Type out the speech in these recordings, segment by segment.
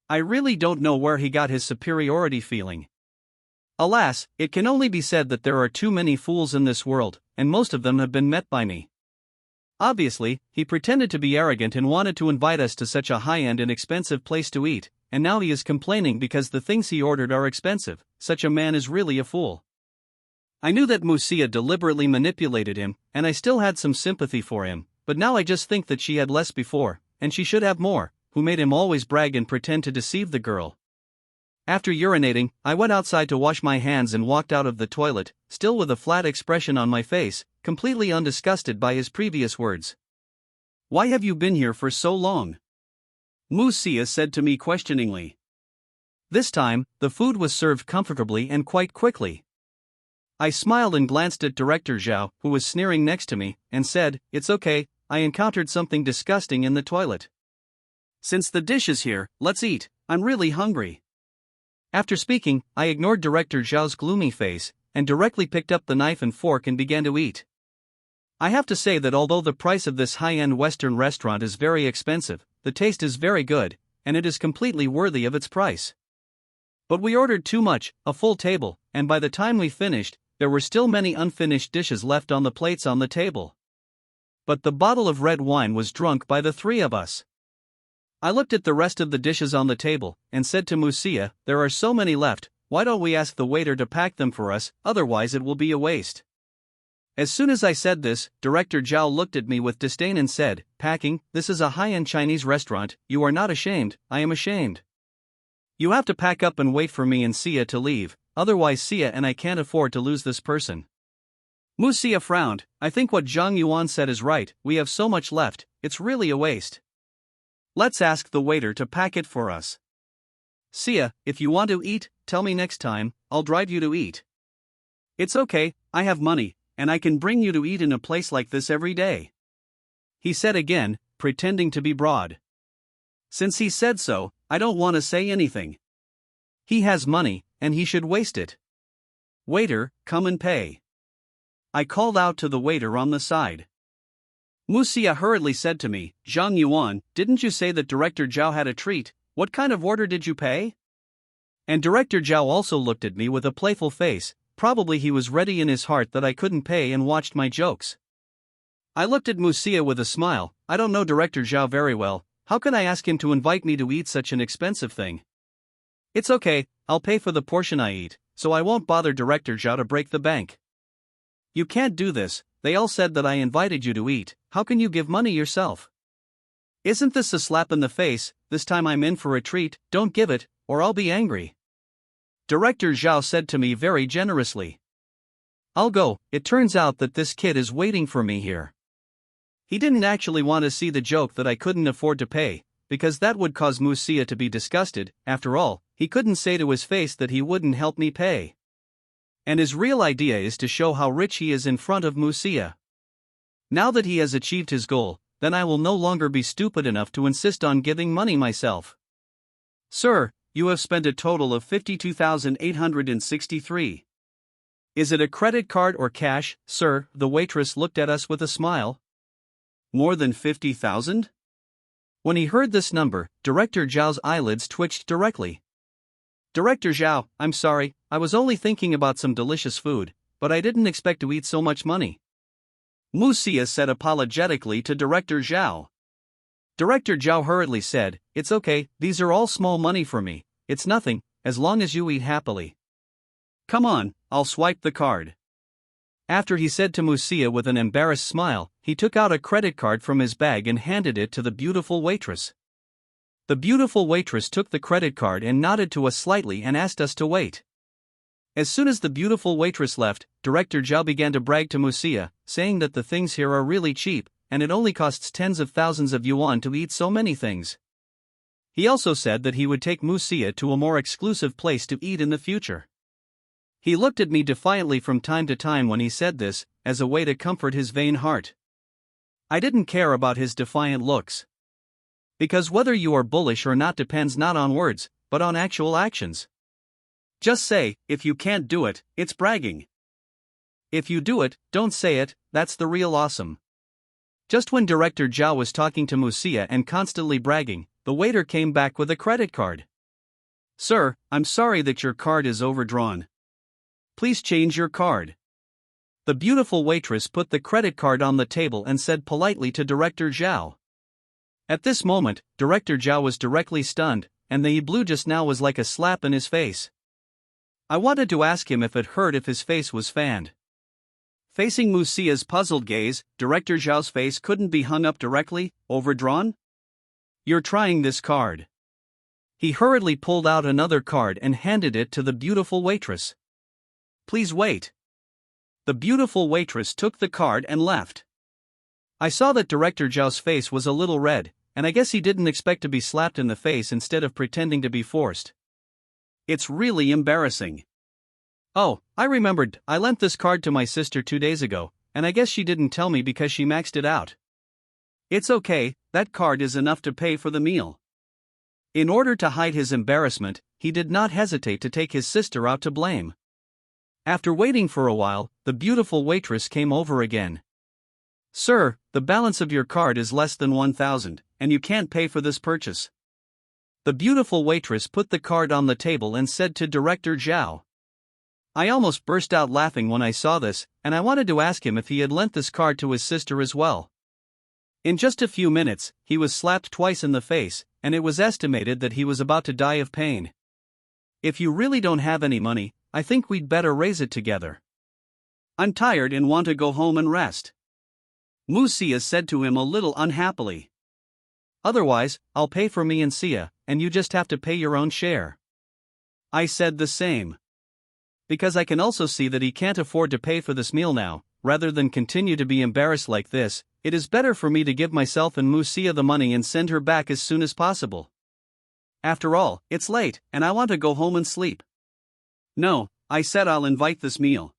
I really don't know where he got his superiority feeling. Alas, it can only be said that there are too many fools in this world, and most of them have been met by me. Obviously, he pretended to be arrogant and wanted to invite us to such a high-end and expensive place to eat, and now he is complaining because the things he ordered are expensive. Such a man is really a fool. I knew that Musia deliberately manipulated him, and I still had some sympathy for him, but now I just think that she had less before, and she should have more, who made him always brag and pretend to deceive the girl. After urinating, I went outside to wash my hands and walked out of the toilet, still with a flat expression on my face, completely undisgusted by his previous words. "Why have you been here for so long?" Musia said to me questioningly. This time, the food was served comfortably and quite quickly. I smiled and glanced at Director Zhao, who was sneering next to me, and said, "It's okay, I encountered something disgusting in the toilet. Since the dish is here, let's eat, I'm really hungry." After speaking, I ignored Director Zhao's gloomy face, and directly picked up the knife and fork and began to eat. I have to say that although the price of this high-end Western restaurant is very expensive, the taste is very good, and it is completely worthy of its price. But we ordered too much, a full table, and by the time we finished, there were still many unfinished dishes left on the plates on the table. But the bottle of red wine was drunk by the three of us. I looked at the rest of the dishes on the table, and said to Musia, "There are so many left, why don't we ask the waiter to pack them for us, otherwise it will be a waste." As soon as I said this, Director Zhao looked at me with disdain and said, "Packing, this is a high-end Chinese restaurant, you are not ashamed, I am ashamed. You have to pack up and wait for me and Sia to leave, otherwise Sia and I can't afford to lose this person." Musia frowned. "I think what Zhang Yuan said is right, we have so much left, it's really a waste. Let's ask the waiter to pack it for us. Sia, if you want to eat, tell me next time, I'll drive you to eat. It's okay, I have money, and I can bring you to eat in a place like this every day," he said again, pretending to be broad. Since he said so, I don't want to say anything. He has money, and he should waste it. "Waiter, come and pay." I called out to the waiter on the side. Musia hurriedly said to me, "Zhang Yuan, didn't you say that Director Zhao had a treat? What kind of order did you pay?" And Director Zhao also looked at me with a playful face, probably he was ready in his heart that I couldn't pay and watched my jokes. I looked at Musia with a smile. I don't know Director Zhao very well, how can I ask him to invite me to eat such an expensive thing? It's okay, I'll pay for the portion I eat, so I won't bother Director Zhao to break the bank. You can't do this, they all said that I invited you to eat, how can you give money yourself? Isn't this a slap in the face? This time I'm in for a treat, don't give it, or I'll be angry. Director Zhao said to me very generously. I'll go, it turns out that this kid is waiting for me here. He didn't actually want to see the joke that I couldn't afford to pay, because that would cause Musia to be disgusted. After all, he couldn't say to his face that he wouldn't help me pay. And his real idea is to show how rich he is in front of Musia. Now that he has achieved his goal, then I will no longer be stupid enough to insist on giving money myself. Sir, you have spent a total of 52,863. Is it a credit card or cash, sir? The waitress looked at us with a smile. More than 50,000? When he heard this number, Director Zhao's eyelids twitched directly. Director Zhao, I'm sorry, I was only thinking about some delicious food, but I didn't expect to eat so much money. Musia said apologetically to Director Zhao. Director Zhao hurriedly said, It's okay, these are all small money for me, it's nothing, as long as you eat happily. Come on, I'll swipe the card. After he said to Musia with an embarrassed smile, he took out a credit card from his bag and handed it to the beautiful waitress. The beautiful waitress took the credit card and nodded to us slightly and asked us to wait. As soon as the beautiful waitress left, Director Zhao began to brag to Musia, saying that the things here are really cheap, and it only costs tens of thousands of yuan to eat so many things. He also said that he would take Musia to a more exclusive place to eat in the future. He looked at me defiantly from time to time when he said this, as a way to comfort his vain heart. I didn't care about his defiant looks. Because whether you are bullish or not depends not on words, but on actual actions. Just say, if you can't do it, it's bragging. If you do it, don't say it, that's the real awesome. Just when Director Zhao was talking to Musia and constantly bragging, the waiter came back with a credit card. "Sir, I'm sorry that your card is overdrawn. Please change your card." The beautiful waitress put the credit card on the table and said politely to Director Zhao. At this moment, Director Zhao was directly stunned, and the blue just now was like a slap in his face. I wanted to ask him if it hurt if his face was fanned. Facing Musia's puzzled gaze, Director Zhao's face couldn't be hung up directly. Overdrawn? You're trying this card. He hurriedly pulled out another card and handed it to the beautiful waitress. Please wait. The beautiful waitress took the card and left. I saw that Director Zhao's face was a little red, and I guess he didn't expect to be slapped in the face instead of pretending to be forced. It's really embarrassing. Oh, I remembered, I lent this card to my sister 2 days ago, and I guess she didn't tell me because she maxed it out. It's okay, that card is enough to pay for the meal. In order to hide his embarrassment, he did not hesitate to take his sister out to blame. After waiting for a while, the beautiful waitress came over again. Sir, the balance of your card is less than 1,000, and you can't pay for this purchase. The beautiful waitress put the card on the table and said to Director Zhao. I almost burst out laughing when I saw this, and I wanted to ask him if he had lent this card to his sister as well. In just a few minutes, he was slapped twice in the face, and it was estimated that he was about to die of pain. If you really don't have any money, I think we'd better raise it together. I'm tired and want to go home and rest. Musia said to him a little unhappily. Otherwise, I'll pay for me and Sia, and you just have to pay your own share. I said the same. Because I can also see that he can't afford to pay for this meal now. Rather than continue to be embarrassed like this, it is better for me to give myself and Musia the money and send her back as soon as possible. After all, it's late, and I want to go home and sleep. No, I said I'll invite this meal.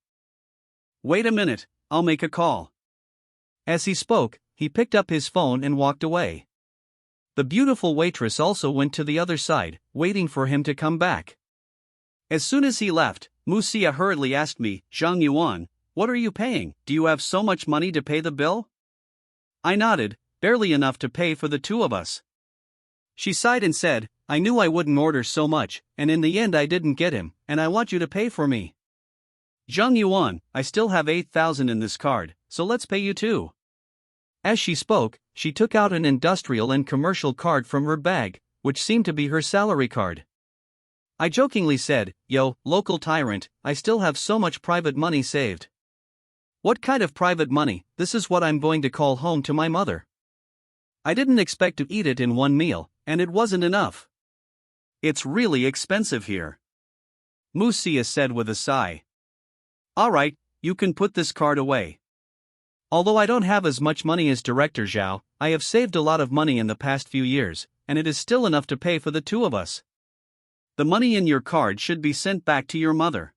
Wait a minute, I'll make a call. As he spoke, he picked up his phone and walked away. The beautiful waitress also went to the other side, waiting for him to come back. As soon as he left, Musia hurriedly asked me, Zhang Yuan, what are you paying? Do you have so much money to pay the bill? I nodded, barely enough to pay for the two of us. She sighed and said, I knew I wouldn't order so much, and in the end I didn't get him, and I want you to pay for me. Zhang Yuan, I still have 8,000 in this card, so let's pay you too. As she spoke, she took out an industrial and commercial card from her bag, which seemed to be her salary card. I jokingly said, Yo, local tyrant, I still have so much private money saved. What kind of private money? This is what I'm going to call home to my mother. I didn't expect to eat it in one meal, and it wasn't enough. It's really expensive here. Musia said with a sigh. Alright, you can put this card away. Although I don't have as much money as Director Zhao, I have saved a lot of money in the past few years, and it is still enough to pay for the two of us. The money in your card should be sent back to your mother.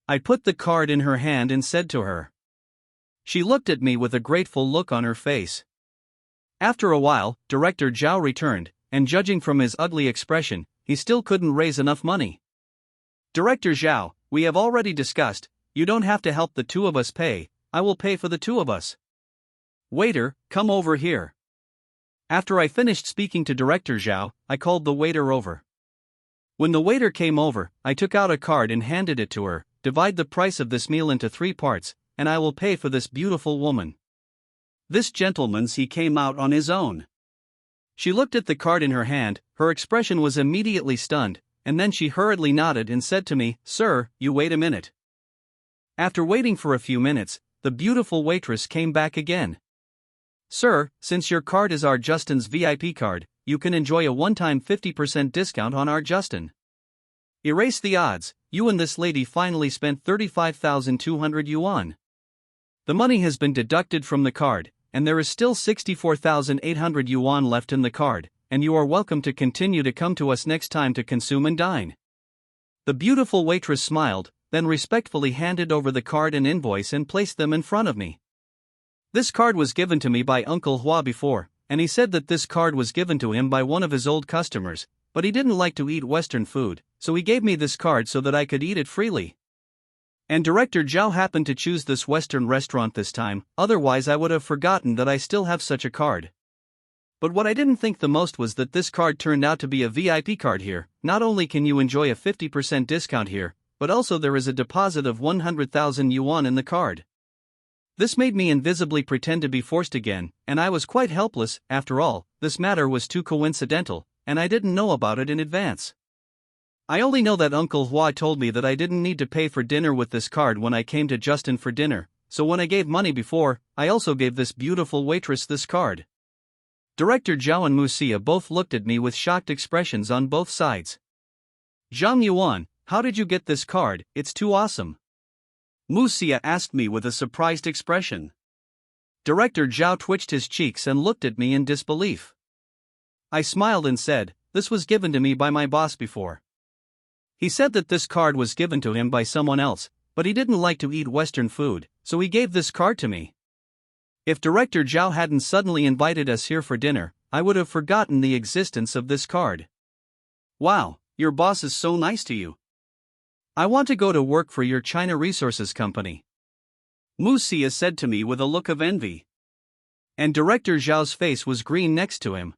I put the card in her hand and said to her. She looked at me with a grateful look on her face. After a while, Director Zhao returned, and judging from his ugly expression, he still couldn't raise enough money. Director Zhao, we have already discussed, you don't have to help the two of us pay, I will pay for the two of us. Waiter, come over here. After I finished speaking to Director Zhao, I called the waiter over. When the waiter came over, I took out a card and handed it to her. Divide the price of this meal into 3 parts, and I will pay for this beautiful woman. This gentleman's he came out on his own. She looked at the card in her hand, her expression was immediately stunned, and then she hurriedly nodded and said to me, Sir, you wait a minute. After waiting for a few minutes, the beautiful waitress came back again. Sir, since your card is our Justin's VIP card, you can enjoy a one-time 50% discount on our Justin. Erase the odds, you and this lady finally spent 35,200 yuan. The money has been deducted from the card, and there is still 64,800 yuan left in the card, and you are welcome to continue to come to us next time to consume and dine. The beautiful waitress smiled, then respectfully handed over the card and invoice and placed them in front of me. This card was given to me by Uncle Hua before, and he said that this card was given to him by one of his old customers, but he didn't like to eat Western food, so he gave me this card so that I could eat it freely. And Director Zhao happened to choose this Western restaurant this time, otherwise I would have forgotten that I still have such a card. But what I didn't think the most was that this card turned out to be a VIP card here. Not only can you enjoy a 50% discount here, but also there is a deposit of 100,000 yuan in the card. This made me invisibly pretend to be forced again, and I was quite helpless. After all, this matter was too coincidental, and I didn't know about it in advance. I only know that Uncle Hua told me that I didn't need to pay for dinner with this card when I came to Justin for dinner, so when I gave money before, I also gave this beautiful waitress this card. Director Zhao and Musia both looked at me with shocked expressions on both sides. Zhang Yuan, how did you get this card? It's too awesome. Musia asked me with a surprised expression. Director Zhao twitched his cheeks and looked at me in disbelief. I smiled and said, this was given to me by my boss before. He said that this card was given to him by someone else, but he didn't like to eat Western food, so he gave this card to me. If Director Zhao hadn't suddenly invited us here for dinner, I would have forgotten the existence of this card. Wow, your boss is so nice to you. I want to go to work for your China Resources Company. Musia said to me with a look of envy. And Director Zhao's face was green next to him.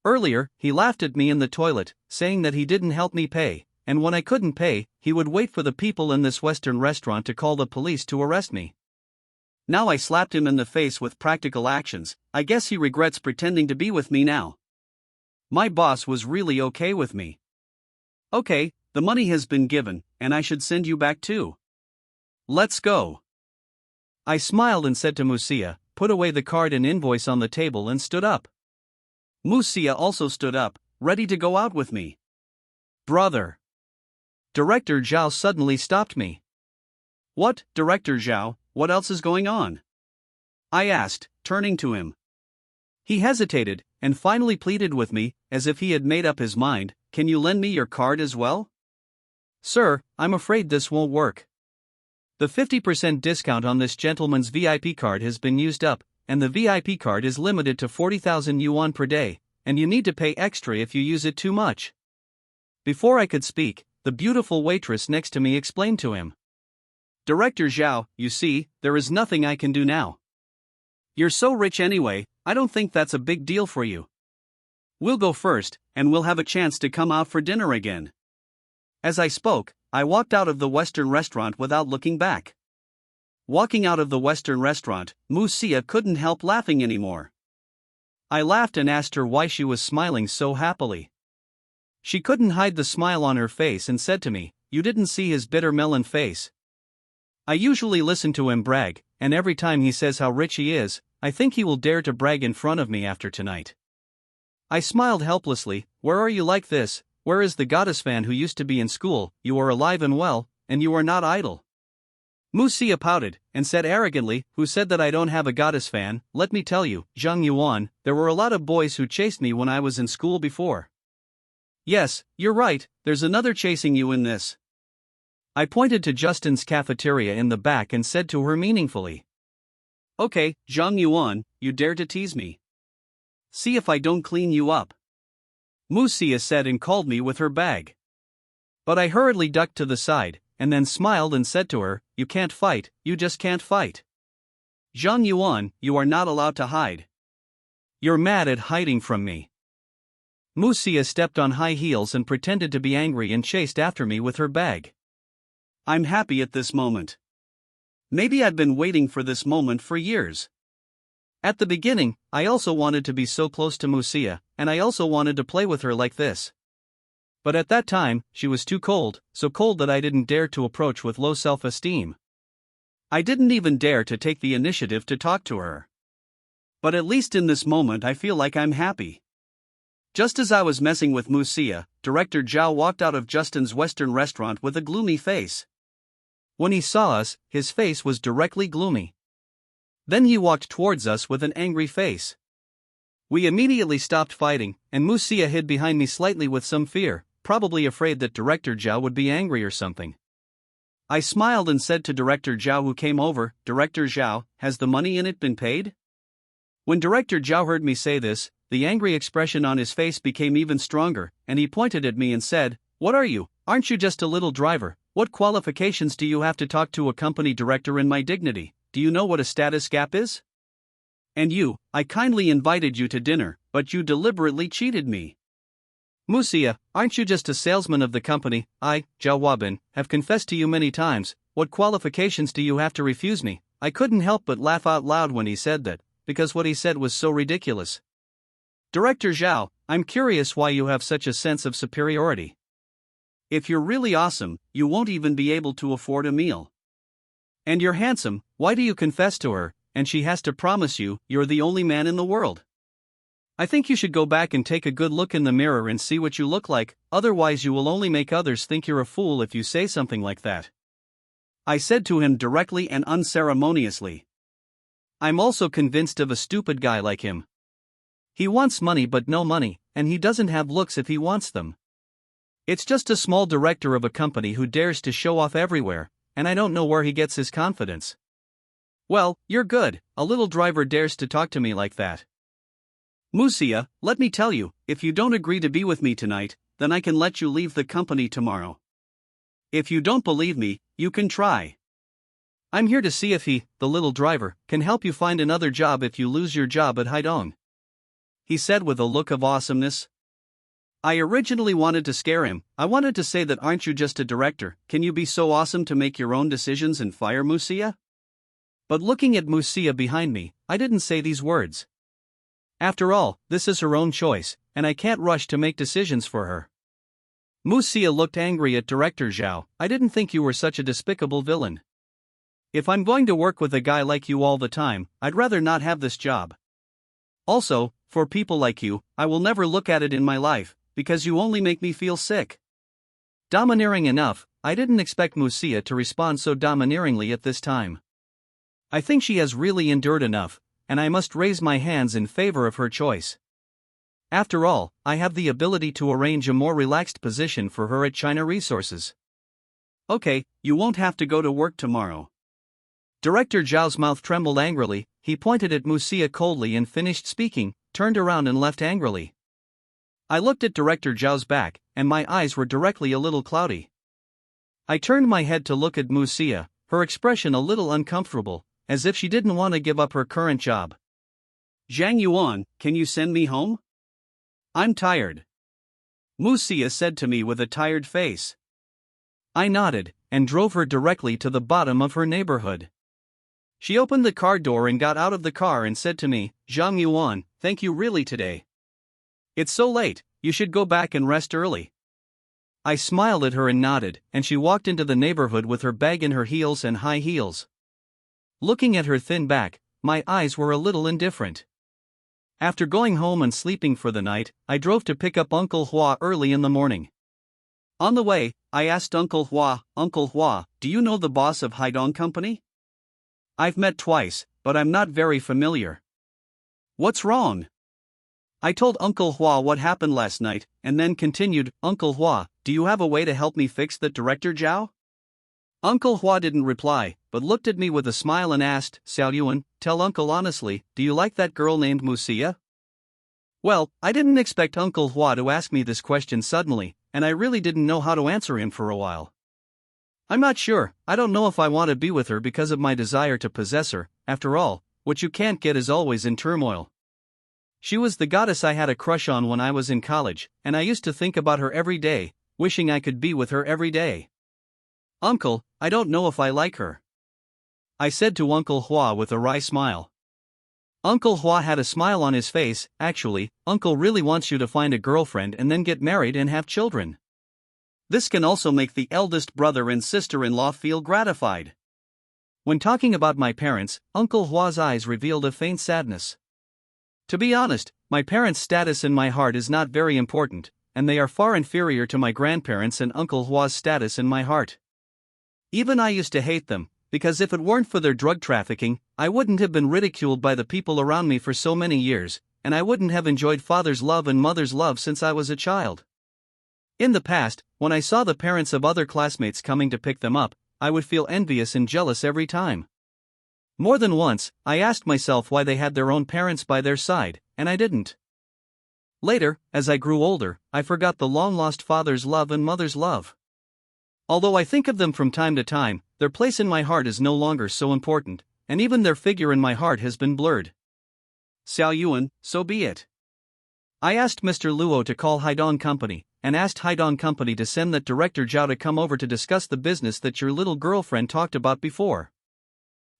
Earlier, he laughed at me in the toilet, saying that he didn't help me pay, and when I couldn't pay, he would wait for the people in this Western restaurant to call the police to arrest me. Now I slapped him in the face with practical actions. I guess he regrets pretending to be with me now. My boss was really okay with me. Okay, the money has been given, and I should send you back too. Let's go. I smiled and said to Musia, put away the card and invoice on the table and stood up. Musia also stood up, ready to go out with me. Brother. Director Zhao suddenly stopped me. What, Director Zhao, what else is going on? I asked, turning to him. He hesitated, and finally pleaded with me, as if he had made up his mind, can you lend me your card as well? Sir, I'm afraid this won't work. The 50% discount on this gentleman's VIP card has been used up, and the VIP card is limited to 40,000 yuan per day, and you need to pay extra if you use it too much. Before I could speak, the beautiful waitress next to me explained to him. Director Zhao, you see, there is nothing I can do now. You're so rich anyway, I don't think that's a big deal for you. We'll go first, and we'll have a chance to come out for dinner again. As I spoke, I walked out of the Western restaurant without looking back. Walking out of the Western restaurant, Musia couldn't help laughing anymore. I laughed and asked her why she was smiling so happily. She couldn't hide the smile on her face and said to me, you didn't see his bitter melon face. I usually listen to him brag, and every time he says how rich he is, I think he will dare to brag in front of me after tonight. I smiled helplessly. Where are you like this? Where is the goddess fan who used to be in school? You are alive and well, and you are not idle. Musia pouted, and said arrogantly, who said that I don't have a goddess fan? Let me tell you, Zhang Yuan, there were a lot of boys who chased me when I was in school before. Yes, you're right, there's another chasing you in this. I pointed to Justin's cafeteria in the back and said to her meaningfully. Okay, Zhang Yuan, you dare to tease me. See if I don't clean you up. Musia said and called me with her bag. But I hurriedly ducked to the side, and then smiled and said to her, you can't fight, you just can't fight. Zhang Yuan, you are not allowed to hide. You're mad at hiding from me. Musia stepped on high heels and pretended to be angry and chased after me with her bag. I'm happy at this moment. Maybe I've been waiting for this moment for years. At the beginning, I also wanted to be so close to Musia, and I also wanted to play with her like this. But at that time, she was too cold, so cold that I didn't dare to approach with low self-esteem. I didn't even dare to take the initiative to talk to her. But at least in this moment I feel like I'm happy. Just as I was messing with Musia, Director Zhao walked out of Justin's Western restaurant with a gloomy face. When he saw us, his face was directly gloomy. Then he walked towards us with an angry face. We immediately stopped fighting, and Musia hid behind me slightly with some fear, probably afraid that Director Zhao would be angry or something. I smiled and said to Director Zhao who came over, Director Zhao, has the money in it been paid? When Director Zhao heard me say this, the angry expression on his face became even stronger, and he pointed at me and said, what are you? Aren't you just a little driver? What qualifications do you have to talk to a company director in my dignity? Do you know what a status gap is? And you, I kindly invited you to dinner, but you deliberately cheated me. Musia, aren't you just a salesman of the company? I, Jawabin, have confessed to you many times. What qualifications do you have to refuse me? I couldn't help but laugh out loud when he said that, because what he said was so ridiculous. Director Zhao, I'm curious why you have such a sense of superiority. If you're really awesome, you won't even be able to afford a meal. And you're handsome, why do you confess to her, and she has to promise you, you're the only man in the world? I think you should go back and take a good look in the mirror and see what you look like, otherwise you will only make others think you're a fool if you say something like that. I said to him directly and unceremoniously. I'm also convinced of a stupid guy like him. He wants money but no money, and he doesn't have looks if he wants them. It's just a small director of a company who dares to show off everywhere, and I don't know where he gets his confidence. Well, you're good, a little driver dares to talk to me like that. Musia, let me tell you, if you don't agree to be with me tonight, then I can let you leave the company tomorrow. If you don't believe me, you can try. I'm here to see if he, the little driver, can help you find another job if you lose your job at Haidong. He said with a look of awesomeness. I originally wanted to scare him. I wanted to say that aren't you just a director, can you be so awesome to make your own decisions and fire Musia? But looking at Musia behind me, I didn't say these words. After all, this is her own choice, and I can't rush to make decisions for her. Musia looked angry at Director Zhao. I didn't think you were such a despicable villain. If I'm going to work with a guy like you all the time, I'd rather not have this job. Also, for people like you, I will never look at it in my life, because you only make me feel sick. Domineering enough, I didn't expect Musia to respond so domineeringly at this time. I think she has really endured enough, and I must raise my hands in favor of her choice. After all, I have the ability to arrange a more relaxed position for her at China Resources. Okay, you won't have to go to work tomorrow. Director Zhao's mouth trembled angrily, he pointed at Musia coldly and finished speaking, turned around and left angrily. I looked at Director Zhao's back, and my eyes were directly a little cloudy. I turned my head to look at Musia, her expression a little uncomfortable, as if she didn't want to give up her current job. Zhang Yuan, can you send me home? I'm tired. Musia said to me with a tired face. I nodded, and drove her directly to the bottom of her neighborhood. She opened the car door and got out of the car and said to me, Zhang Yuan, thank you really today. It's so late, you should go back and rest early. I smiled at her and nodded, and she walked into the neighborhood with her bag in her heels and high heels. Looking at her thin back, my eyes were a little indifferent. After going home and sleeping for the night, I drove to pick up Uncle Hua early in the morning. On the way, I asked Uncle Hua, do you know the boss of Haidong Company? I've met twice, but I'm not very familiar. What's wrong? I told Uncle Hua what happened last night, and then continued, Uncle Hua, do you have a way to help me fix that Director Zhao? Uncle Hua didn't reply, but looked at me with a smile and asked, Xiao Yuan, tell Uncle honestly, do you like that girl named Musia? Well, I didn't expect Uncle Hua to ask me this question suddenly, and I really didn't know how to answer him for a while. I'm not sure, I don't know if I want to be with her because of my desire to possess her. After all, what you can't get is always in turmoil. She was the goddess I had a crush on when I was in college, and I used to think about her every day, wishing I could be with her every day. Uncle, I don't know if I like her, I said to Uncle Hua with a wry smile. Uncle Hua had a smile on his face. Actually, Uncle really wants you to find a girlfriend and then get married and have children. This can also make the eldest brother and sister-in-law feel gratified. When talking about my parents, Uncle Hua's eyes revealed a faint sadness. To be honest, my parents' status in my heart is not very important, and they are far inferior to my grandparents and Uncle Hua's status in my heart. Even I used to hate them, because if it weren't for their drug trafficking, I wouldn't have been ridiculed by the people around me for so many years, and I wouldn't have enjoyed father's love and mother's love since I was a child. In the past, when I saw the parents of other classmates coming to pick them up, I would feel envious and jealous every time. More than once, I asked myself why they had their own parents by their side, and I didn't. Later, as I grew older, I forgot the long-lost father's love and mother's love. Although I think of them from time to time, their place in my heart is no longer so important, and even their figure in my heart has been blurred. Xiao Yuan, so be it. I asked Mr. Luo to call Haidong Company, and asked Haidong Company to send that Director Zhao to come over to discuss the business that your little girlfriend talked about before.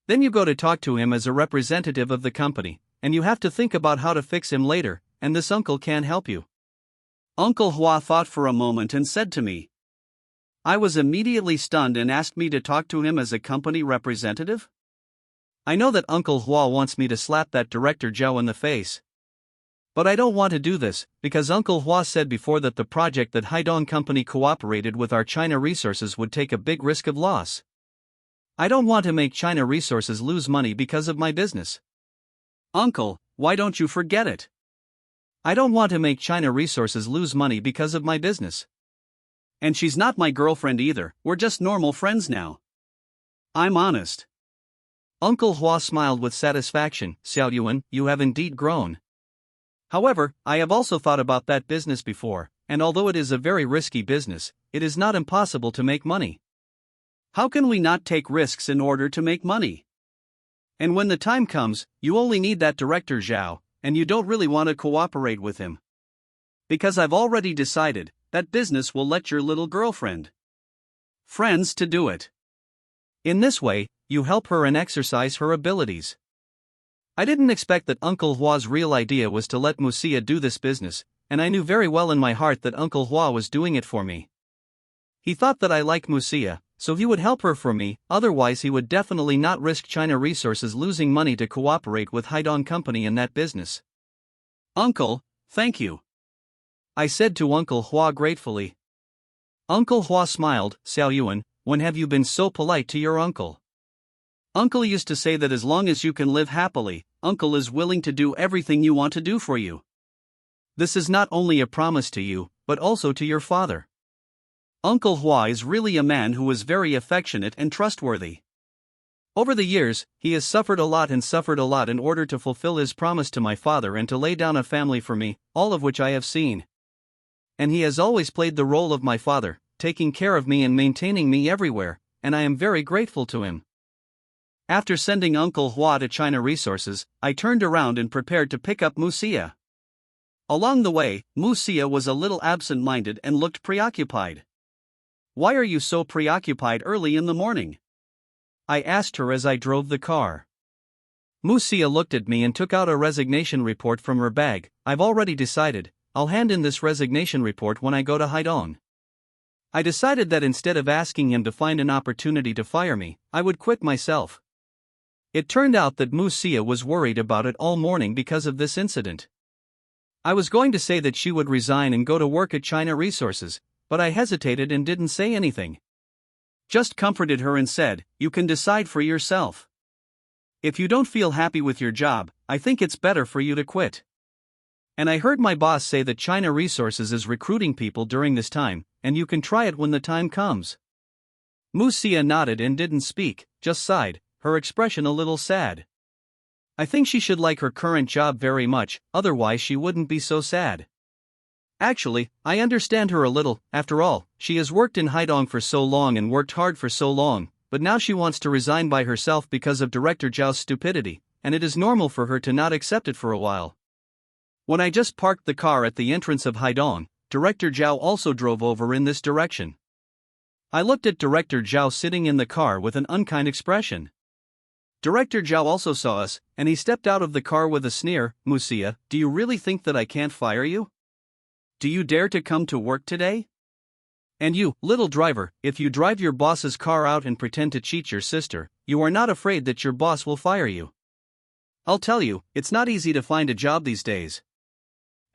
Then you go to talk to him as a representative of the company, and you have to think about how to fix him later, and this uncle can help you. Uncle Hua thought for a moment and said to me. I was immediately stunned and asked me to talk to him as a company representative? I know that Uncle Hua wants me to slap that Director Zhao in the face. But I don't want to do this, because Uncle Hua said before that the project that Haidong Company cooperated with our China Resources would take a big risk of loss. I don't want to make China Resources lose money because of my business. Uncle, why don't you forget it? I don't want to make China Resources lose money because of my business. And she's not my girlfriend either, we're just normal friends now. I'm honest. Uncle Hua smiled with satisfaction. Xiao Yuan, you have indeed grown. However, I have also thought about that business before, and although it is a very risky business, it is not impossible to make money. How can we not take risks in order to make money? And when the time comes, you only need that Director Zhao, and you don't really want to cooperate with him. Because I've already decided, that business will let your little girlfriend friends to do it. In this way, you help her and exercise her abilities. I didn't expect that Uncle Hua's real idea was to let Musia do this business, and I knew very well in my heart that Uncle Hua was doing it for me. He thought that I like Musia, so he would help her for me, otherwise he would definitely not risk China Resources losing money to cooperate with Haidong Company in that business. Uncle, thank you. I said to Uncle Hua gratefully. Uncle Hua smiled. Xiao Yuan, when have you been so polite to your uncle? Uncle used to say that as long as you can live happily, Uncle is willing to do everything you want to do for you. This is not only a promise to you, but also to your father. Uncle Hua is really a man who is very affectionate and trustworthy. Over the years, he has suffered a lot in order to fulfill his promise to my father and to lay down a family for me, all of which I have seen. And he has always played the role of my father, taking care of me and maintaining me everywhere, and I am very grateful to him. After sending Uncle Hua to China Resources, I turned around and prepared to pick up Musia. Along the way, Musia was a little absent-minded and looked preoccupied. Why are you so preoccupied early in the morning? I asked her as I drove the car. Musia looked at me and took out a resignation report from her bag. I've already decided, I'll hand in this resignation report when I go to Haidong. I decided that instead of asking him to find an opportunity to fire me, I would quit myself. It turned out that Musia was worried about it all morning because of this incident. I was going to say that she would resign and go to work at China Resources, but I hesitated and didn't say anything. Just comforted her and said, you can decide for yourself. If you don't feel happy with your job, I think it's better for you to quit. And I heard my boss say that China Resources is recruiting people during this time, and you can try it when the time comes. Musia nodded and didn't speak, just sighed, her expression a little sad. I think she should like her current job very much, otherwise she wouldn't be so sad. Actually, I understand her a little. After all, she has worked in Haidong for so long and worked hard for so long, but now she wants to resign by herself because of Director Zhao's stupidity, and it is normal for her to not accept it for a while. When I just parked the car at the entrance of Haidong, Director Zhao also drove over in this direction. I looked at Director Zhao sitting in the car with an unkind expression. Director Zhao also saw us, and he stepped out of the car with a sneer. Musia, do you really think that I can't fire you? Do you dare to come to work today? And you, little driver, if you drive your boss's car out and pretend to cheat your sister, you are not afraid that your boss will fire you. I'll tell you, it's not easy to find a job these days.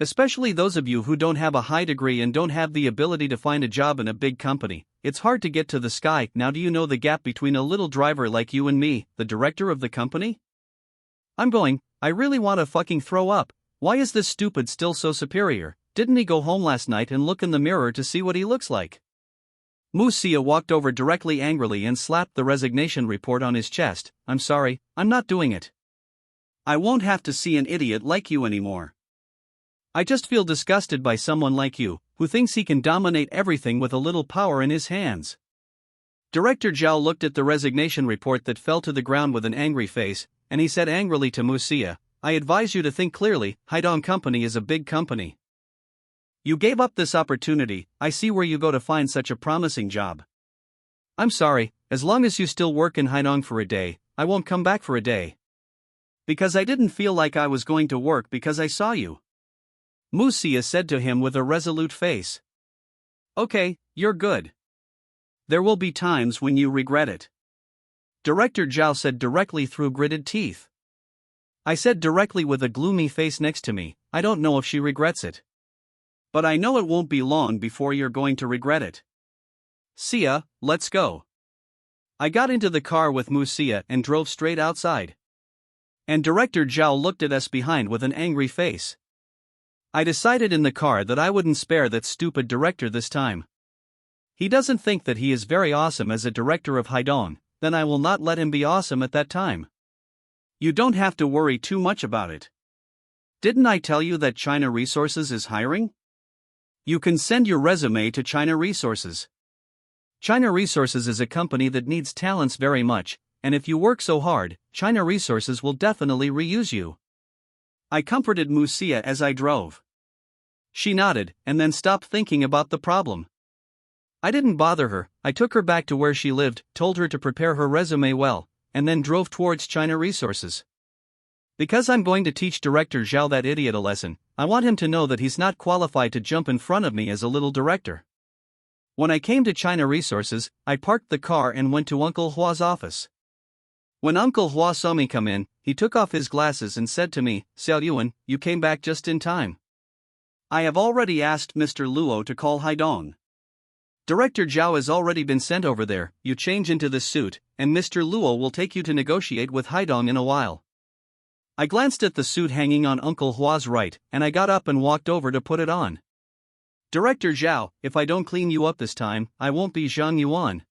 Especially those of you who don't have a high degree and don't have the ability to find a job in a big company. It's hard to get to the sky. Now do you know the gap between a little driver like you and me, the director of the company? I really want to fucking throw up. Why is this stupid still so superior? Didn't he go home last night and look in the mirror to see what he looks like? Musia walked over directly angrily and slapped the resignation report on his chest. I'm sorry, I'm not doing it. I won't have to see an idiot like you anymore. I just feel disgusted by someone like you, who thinks he can dominate everything with a little power in his hands. Director Zhao looked at the resignation report that fell to the ground with an angry face, and he said angrily to Musia, I advise you to think clearly. Haidong Company is a big company. You gave up this opportunity. I see where you go to find such a promising job. I'm sorry, as long as you still work in Haidong for a day, I won't come back for a day. Because I didn't feel like I was going to work because I saw you. Mu Xia said to him with a resolute face. Okay, you're good. There will be times when you regret it. Director Zhao said directly through gritted teeth. I said directly with a gloomy face next to me, I don't know if she regrets it. But I know it won't be long before you're going to regret it. Xia, let's go. I got into the car with Mu Xia and drove straight outside. And Director Zhao looked at us behind with an angry face. I decided in the car that I wouldn't spare that stupid director this time. He doesn't think that he is very awesome as a director of Haidong, then I will not let him be awesome at that time. You don't have to worry too much about it. Didn't I tell you that China Resources is hiring? You can send your resume to China Resources. China Resources is a company that needs talents very much, and if you work so hard, China Resources will definitely reuse you. I comforted Mu Xia as I drove. She nodded and then stopped thinking about the problem. I didn't bother her. I took her back to where she lived, told her to prepare her resume well, and then drove towards China Resources. Because I'm going to teach Director Zhao that idiot a lesson, I want him to know that he's not qualified to jump in front of me as a little director. When I came to China Resources, I parked the car and went to Uncle Hua's office. When Uncle Hua saw me come in, he took off his glasses and said to me, Xiao Yuan, you came back just in time. I have already asked Mr. Luo to call Haidong. Director Zhao has already been sent over there. You change into this suit, and Mr. Luo will take you to negotiate with Haidong in a while. I glanced at the suit hanging on Uncle Hua's right, and I got up and walked over to put it on. Director Zhao, if I don't clean you up this time, I won't be Zhang Yuan.